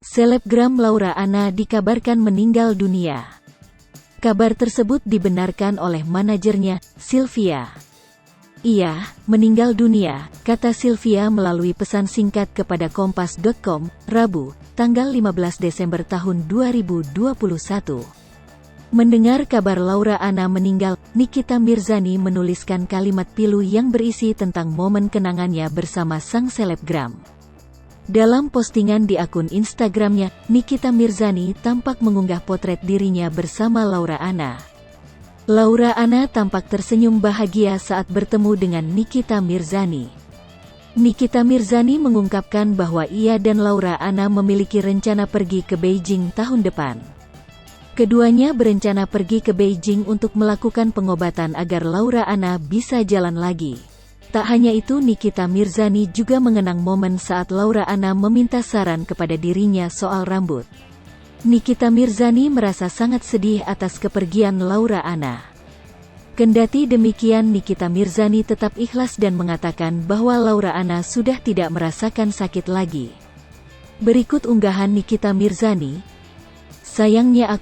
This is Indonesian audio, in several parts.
Selebgram Laura Anna dikabarkan meninggal dunia. Kabar tersebut dibenarkan oleh manajernya, Sylvia. Ia meninggal dunia, kata Sylvia melalui pesan singkat kepada Kompas.com, Rabu, tanggal 15 Desember tahun 2021. Mendengar kabar Laura Anna meninggal, Nikita Mirzani menuliskan kalimat pilu yang berisi tentang momen kenangannya bersama sang selebgram. Dalam postingan di akun Instagramnya, Nikita Mirzani tampak mengunggah potret dirinya bersama Laura Anna. Laura Anna tampak tersenyum bahagia saat bertemu dengan Nikita Mirzani. Nikita Mirzani mengungkapkan bahwa ia dan Laura Anna memiliki rencana pergi ke Beijing tahun depan. Keduanya berencana pergi ke Beijing untuk melakukan pengobatan agar Laura Anna bisa jalan lagi. Tak hanya itu, Nikita Mirzani juga mengenang momen saat Laura Anna meminta saran kepada dirinya soal rambut. Nikita Mirzani merasa sangat sedih atas kepergian Laura Anna. Kendati demikian, Nikita Mirzani tetap ikhlas dan mengatakan bahwa Laura Anna sudah tidak merasakan sakit lagi. Berikut unggahan Nikita Mirzani. Sayangnya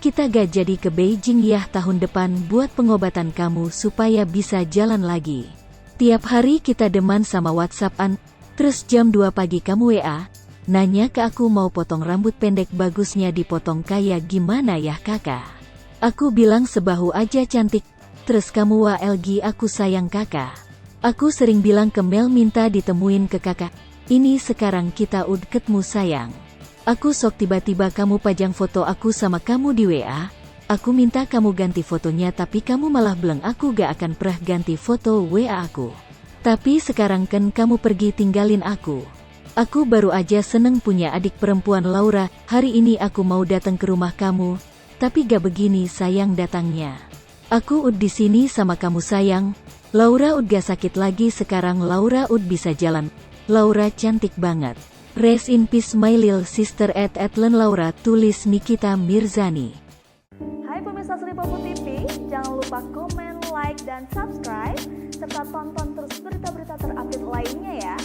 kita gak jadi ke Beijing ya tahun depan buat pengobatan kamu supaya bisa jalan lagi. Tiap hari kita deman sama WhatsApp-an, terus jam 2 pagi kamu WA, nanya ke aku mau potong rambut pendek, bagusnya dipotong kayak gimana ya kakak. Aku bilang sebahu aja cantik, terus kamu WLG aku sayang kakak. Aku sering bilang ke Mel minta ditemuin ke kakak, ini sekarang kita udah ketemu sayang. Aku sok tiba-tiba kamu pajang foto aku sama kamu di WA. Aku minta kamu ganti fotonya tapi kamu malah bilang aku gak akan pernah ganti foto WA aku. Tapi sekarang kan kamu pergi tinggalin aku. Aku baru aja seneng punya adik perempuan Laura, hari ini aku mau datang ke rumah kamu. Tapi gak begini sayang datangnya. Aku di sini sama kamu sayang. Laura gak sakit lagi sekarang, Laura bisa jalan. Laura cantik banget. Rest in peace my little sister @Len Laura, tulis Nikita Mirzani. Hai pemirsa Sri Popo TV, jangan lupa komen, like, dan subscribe, serta tonton terus berita-berita terupdate lainnya ya.